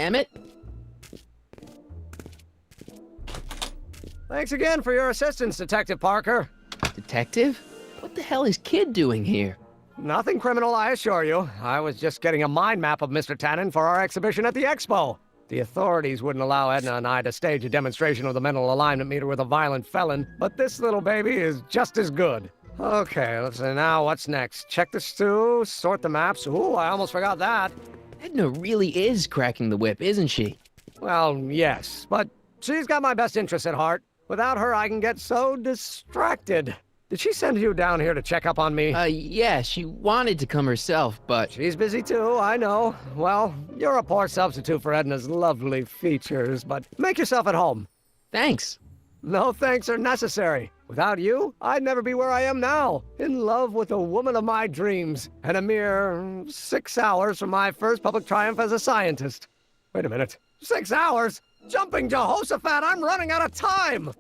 Emmett? Thanks again for your assistance, Detective Parker. Detective? What the hell is Kid doing here? Nothing criminal, I assure you. I was just getting a mind map of Mr. Tannen for our exhibition at the expo. The authorities wouldn't allow Edna and I to stage a demonstration of the mental alignment meter with a violent felon, but this little baby is just as good. Okay, let's see now what's next. Check the stew, sort the maps. Ooh, I almost forgot that. Edna really is cracking the whip, isn't she? Well, yes, but she's got my best interests at heart. Without her, I can get so distracted. Did she send you down here to check up on me? Yeah, she wanted to come herself, but... She's busy too, I know. Well, you're a poor substitute for Edna's lovely features, but make yourself at home. Thanks. No thanks are necessary. Without you, I'd never be where I am now, in love with the woman of my dreams, and a mere 6 hours from my first public triumph as a scientist. Wait a minute. 6 hours? Jumping Jehoshaphat, I'm running out of time!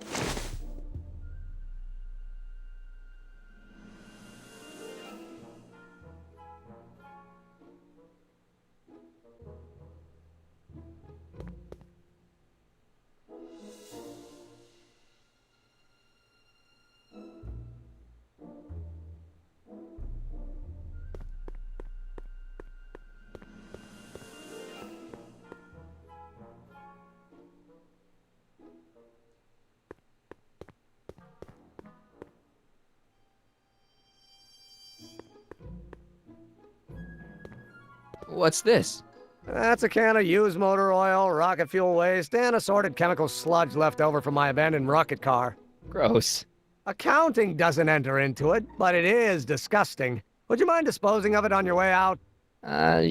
What's this? That's a can of used motor oil, rocket fuel waste, and assorted chemical sludge left over from my abandoned rocket car. Gross. Accounting doesn't enter into it, but it is disgusting. Would you mind disposing of it on your way out?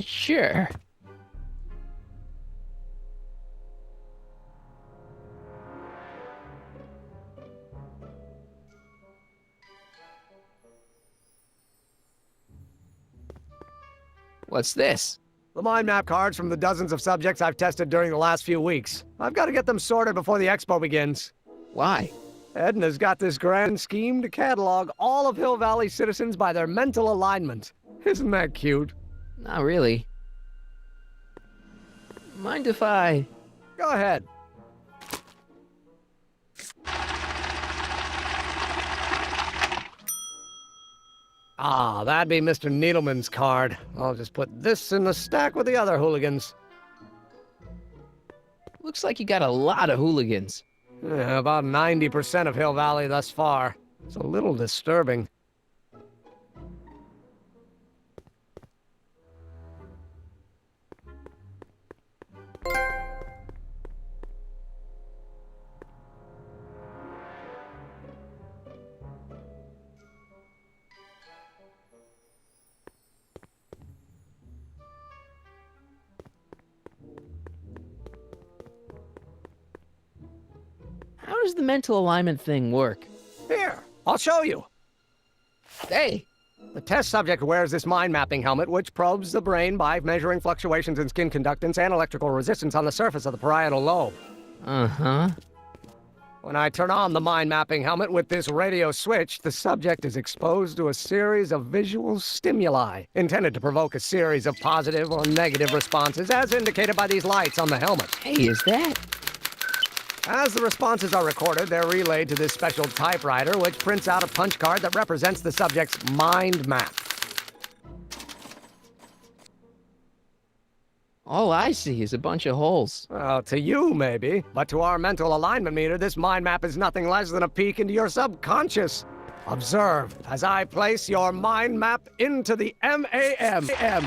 Sure. What's this? The mind map cards from the dozens of subjects I've tested during the last few weeks. I've got to get them sorted before the expo begins. Why? Edna's got this grand scheme to catalog all of Hill Valley citizens by their mental alignment. Isn't that cute? Not really. Mind if I... Go ahead. Ah, that'd be Mr. Needleman's card. I'll just put this in the stack with the other hooligans. Looks like you got a lot of hooligans. Yeah, about 90% of Hill Valley thus far. It's a little disturbing. How does the mental alignment thing work? Here, I'll show you. Hey! The test subject wears this mind-mapping helmet, which probes the brain by measuring fluctuations in skin conductance and electrical resistance on the surface of the parietal lobe. Uh-huh. When I turn on the mind-mapping helmet with this radio switch, the subject is exposed to a series of visual stimuli, intended to provoke a series of positive or negative responses, as indicated by these lights on the helmet. Hey, is that... As the responses are recorded, they're relayed to this special typewriter, which prints out a punch card that represents the subject's mind map. All I see is a bunch of holes. Well, to you, maybe. But to our mental alignment meter, this mind map is nothing less than a peek into your subconscious. Observe as I place your mind map into the MAM.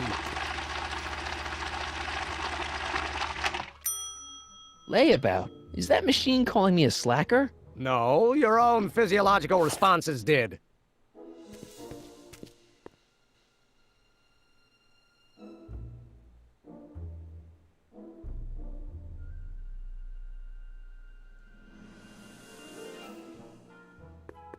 Layabout? Is that machine calling me a slacker? No, your own physiological responses did.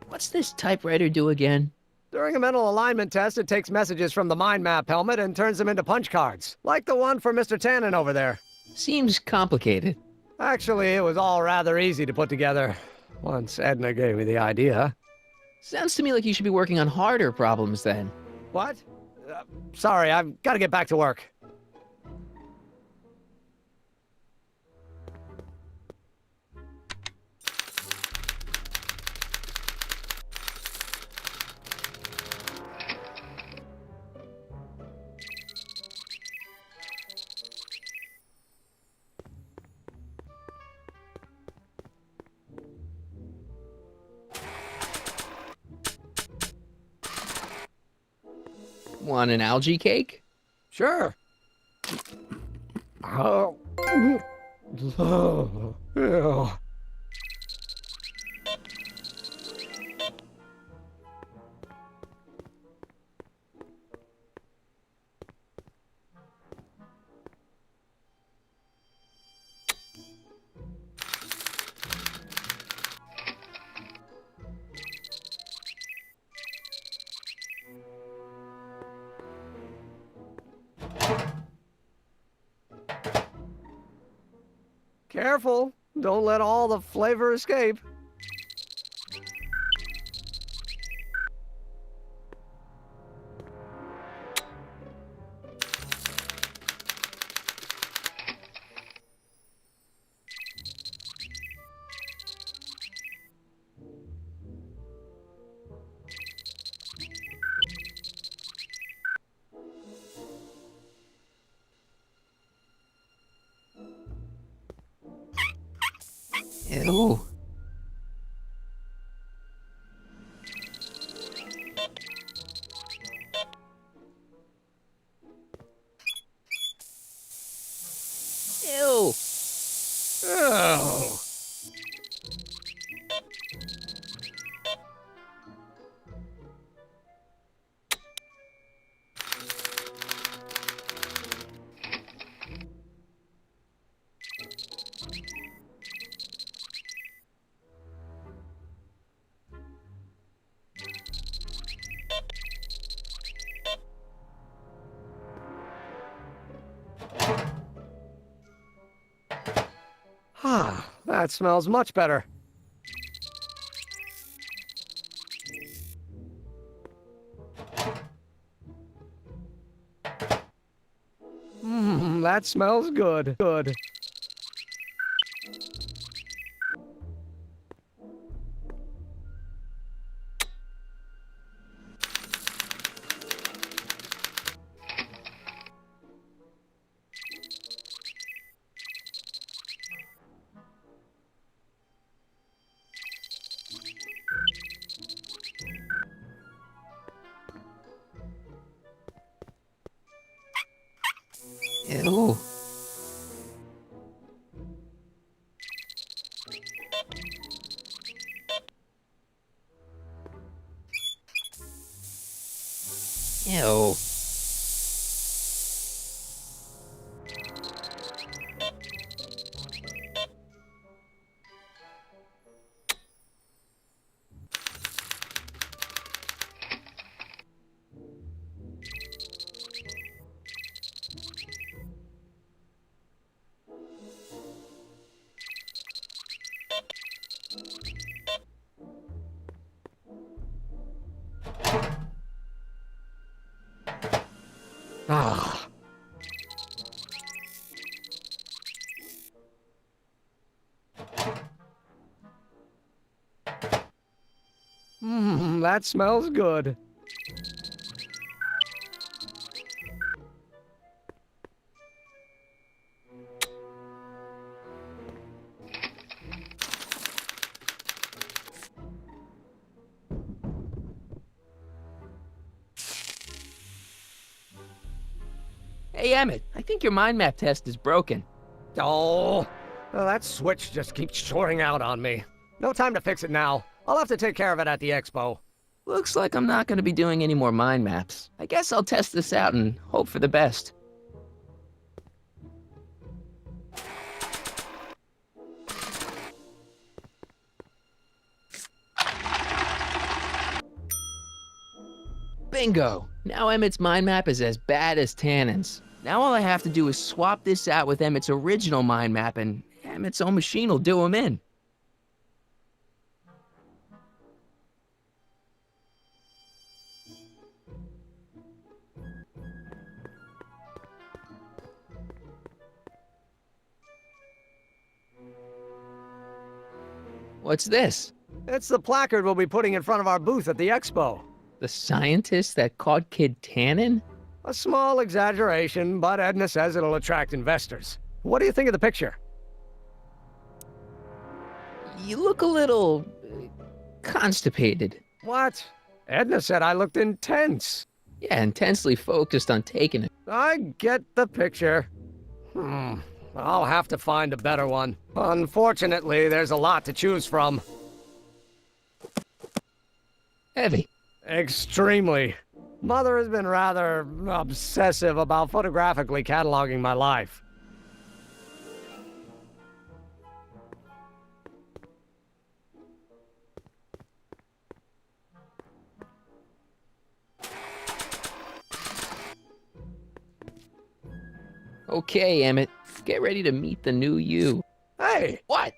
What's this typewriter do again? During a mental alignment test, it takes messages from the mind map helmet and turns them into punch cards, like the one for Mr. Tannen over there. Seems complicated. Actually, it was all rather easy to put together, once Edna gave me the idea. Sounds to me like you should be working on harder problems then. What? Sorry, I've got to get back to work. Want an algae cake? Sure. Oh. Ew. Careful. Don't let all the flavor escape. Ew. Ew. Oh. Ah, that smells much better. That smells good. Good. Ew. Ew. Ah. That smells good. Hey, Emmett, I think your mind map test is broken. Oh, that switch just keeps shorting out on me. No time to fix it now. I'll have to take care of it at the expo. Looks like I'm not going to be doing any more mind maps. I guess I'll test this out and hope for the best. Bingo! Now Emmett's mind map is as bad as Tannen's. Now all I have to do is swap this out with Emmett's original mind map and Emmett's own machine will do him in. What's this? It's the placard we'll be putting in front of our booth at the expo. The scientist that caught Kid Tannen? A small exaggeration, but Edna says it'll attract investors. What do you think of the picture? You look a little constipated. What? Edna said I looked intense. Yeah, intensely focused on taking it. I get the picture. I'll have to find a better one. Unfortunately, there's a lot to choose from. Heavy. Extremely. Mother has been rather obsessive about photographically cataloging my life. Okay, Emmett. Get ready to meet the new you. Hey, What?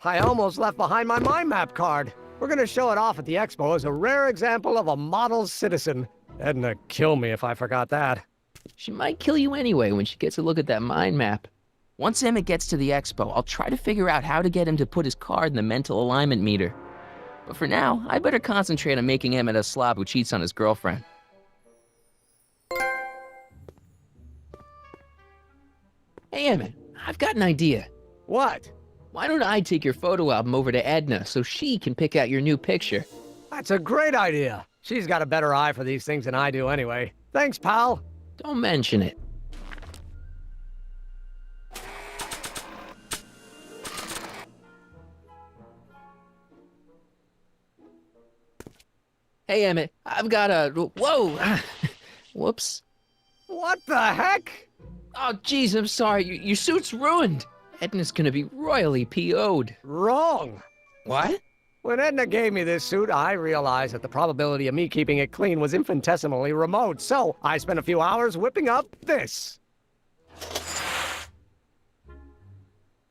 I almost left behind my mind map card. We're gonna show it off at the expo as a rare example of a model citizen. Edna kill me if I forgot that. She might kill you anyway when she gets a look at that mind map. Once Emmett gets to the expo, I'll try to figure out how to get him to put his card in the mental alignment meter. But for now, I better concentrate on making Emmett a slob who cheats on his girlfriend. Hey, Emmett, I've got an idea. What? Why don't I take your photo album over to Edna so she can pick out your new picture? That's a great idea. She's got a better eye for these things than I do anyway. Thanks, pal. Don't mention it. Hey, Emmett, I've got a... Whoa! Whoops. What the heck? Oh, jeez, I'm sorry. Your suit's ruined. Edna's gonna be royally PO'd. Wrong. What? When Edna gave me this suit, I realized that the probability of me keeping it clean was infinitesimally remote, so I spent a few hours whipping up this.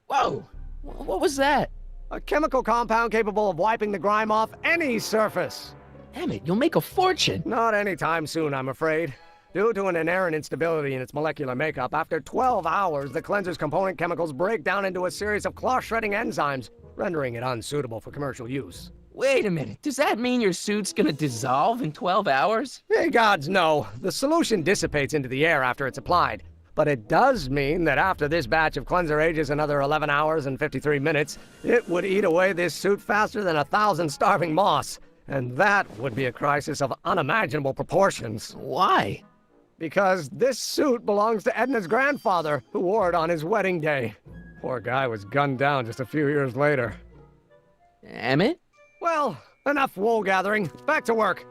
Whoa! What was that? A chemical compound capable of wiping the grime off any surface. Emmett, you'll make a fortune. Not anytime soon, I'm afraid. Due to an inherent instability in its molecular makeup, after 12 hours, the cleanser's component chemicals break down into a series of cloth-shredding enzymes, rendering it unsuitable for commercial use. Wait a minute. Does that mean your suit's gonna dissolve in 12 hours? Hey, gods, no. The solution dissipates into the air after it's applied. But it does mean that after this batch of cleanser ages another 11 hours and 53 minutes, it would eat away this suit faster than 1,000 starving moths. And that would be a crisis of unimaginable proportions. Why? Because this suit belongs to Edna's grandfather, who wore it on his wedding day. Poor guy was gunned down just a few years later. Emmett? Well, enough wool gathering. Back to work.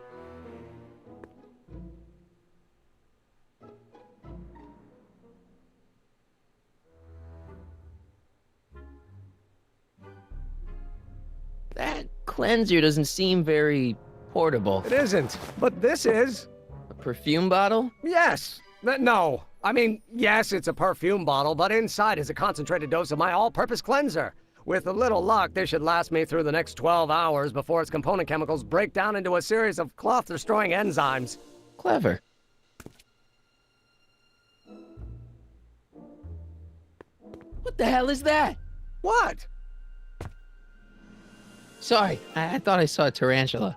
That cleanser doesn't seem very portable. It isn't, but this is. A perfume bottle? Yes. No. I mean, yes, it's a perfume bottle, but inside is a concentrated dose of my all-purpose cleanser. With a little luck, this should last me through the next 12 hours before its component chemicals break down into a series of cloth-destroying enzymes. Clever. What the hell is that? What? Sorry, I thought I saw a tarantula.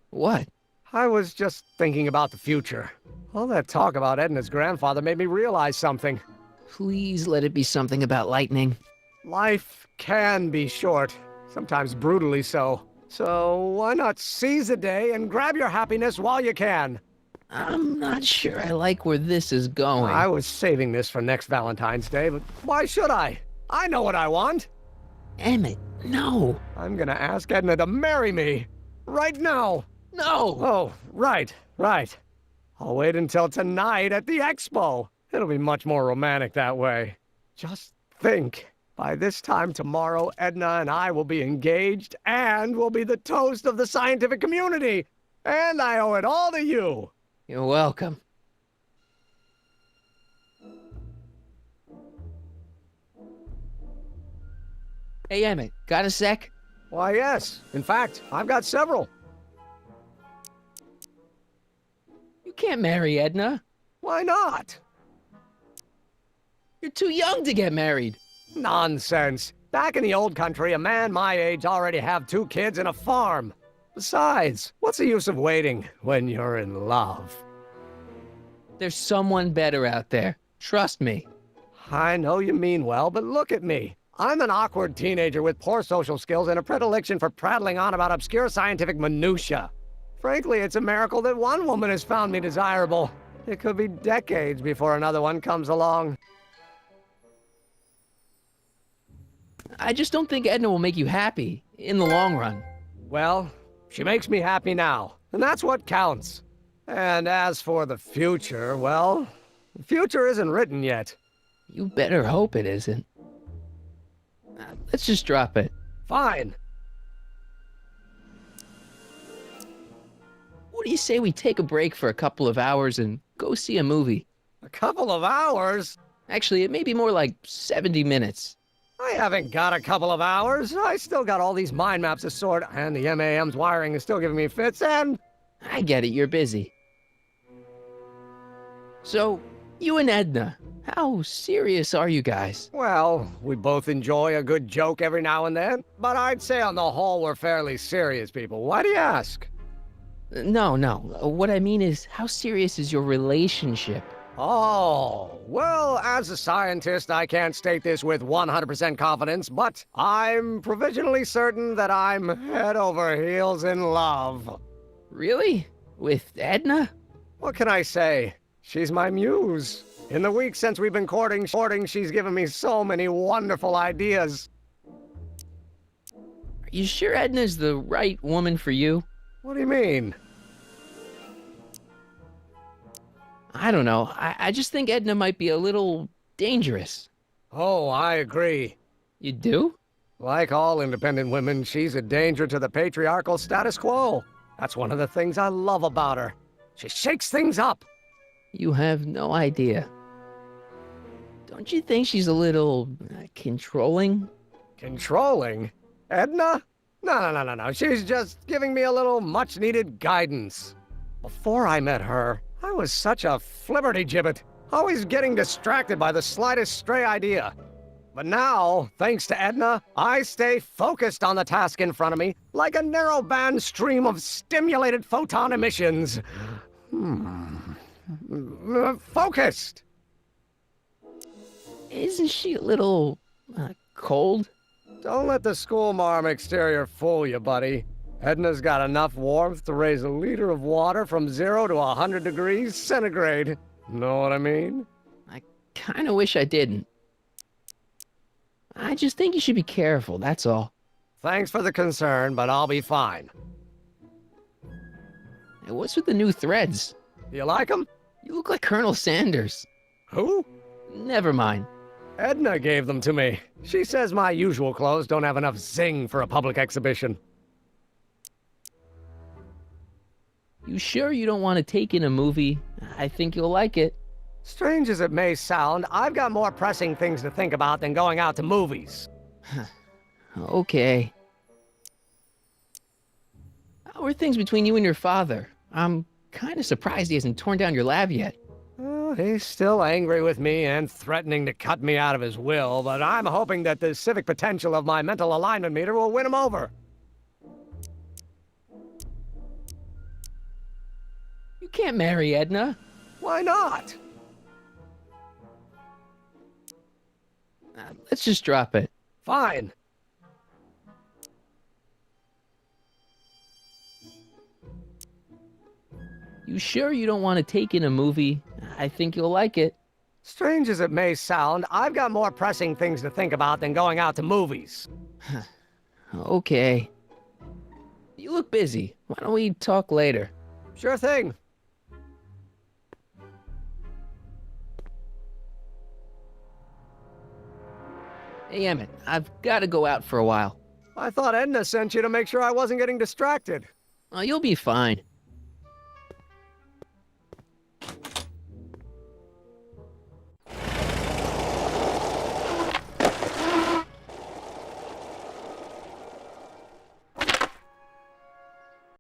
What? I was just thinking about the future. All that talk about Edna's grandfather made me realize something. Please let it be something about lightning. Life can be short, sometimes brutally so. So why not seize the day and grab your happiness while you can? I'm not sure I like where this is going. I was saving this for next Valentine's Day, but why should I? I know what I want. Emmett, no. I'm gonna ask Edna to marry me. Right now. No! Oh, right. I'll wait until tonight at the expo. It'll be much more romantic that way. Just think. By this time tomorrow, Edna and I will be engaged and will be the toast of the scientific community. And I owe it all to you. You're welcome. Hey, Emmett, got a sec? Why, yes. In fact, I've got several. You can't marry Edna. Why not? You're too young to get married. Nonsense. Back in the old country, a man my age already have 2 kids and a farm. Besides, what's the use of waiting when you're in love? There's someone better out there. Trust me. I know you mean well, but look at me. I'm an awkward teenager with poor social skills and a predilection for prattling on about obscure scientific minutiae. Frankly, it's a miracle that one woman has found me desirable. It could be decades before another one comes along. I just don't think Edna will make you happy in the long run. Well, she makes me happy now, and that's what counts. And as for the future, well, the future isn't written yet. You better hope it isn't. Let's just drop it. Fine. What do you say we take a break for a couple of hours and go see a movie? A couple of hours? Actually, it may be more like 70 minutes. I haven't got a couple of hours. I still got all these mind maps to sort, and the MAM's wiring is still giving me fits, and... I get it, you're busy. So, you and Edna, how serious are you guys? Well, we both enjoy a good joke every now and then, but I'd say on the whole we're fairly serious people. Why do you ask? No. What I mean is, how serious is your relationship? Oh, well, as a scientist, I can't state this with 100% confidence, but I'm provisionally certain that I'm head over heels in love. Really? With Edna? What can I say? She's my muse. In the weeks since we've been courting, she's given me so many wonderful ideas. Are you sure Edna's the right woman for you? What do you mean? I don't know. I just think Edna might be a little dangerous. Oh, I agree. You do? Like all independent women, she's a danger to the patriarchal status quo. That's one of the things I love about her. She shakes things up. You have no idea. Don't you think she's a little controlling? Controlling? Edna? No. She's just giving me a little much-needed guidance. Before I met her, I was such a flibberty-gibbet, always getting distracted by the slightest stray idea. But now, thanks to Edna, I stay focused on the task in front of me, like a narrow-band stream of stimulated photon emissions. Focused! Isn't she a little cold? Don't let the schoolmarm exterior fool you, buddy. Edna's got enough warmth to raise a liter of water from 0 to 100 degrees centigrade. Know what I mean? I kind of wish I didn't. I just think you should be careful, that's all. Thanks for the concern, but I'll be fine. Hey, what's with the new threads? You like them? You look like Colonel Sanders. Who? Never mind. Edna gave them to me. She says my usual clothes don't have enough zing for a public exhibition. You sure you don't want to take in a movie? I think you'll like it. Strange as it may sound, I've got more pressing things to think about than going out to movies. Okay. How are things between you and your father? I'm kind of surprised he hasn't torn down your lab yet. He's still angry with me and threatening to cut me out of his will, but I'm hoping that the civic potential of my mental alignment meter will win him over. You can't marry Edna. Why not? Let's just drop it. Fine. You sure you don't want to take in a movie? I think you'll like it. Strange as it may sound, I've got more pressing things to think about than going out to movies. Okay. You look busy. Why don't we talk later? Sure thing. Hey, Emmett, I've got to go out for a while. I thought Edna sent you to make sure I wasn't getting distracted. Oh, you'll be fine.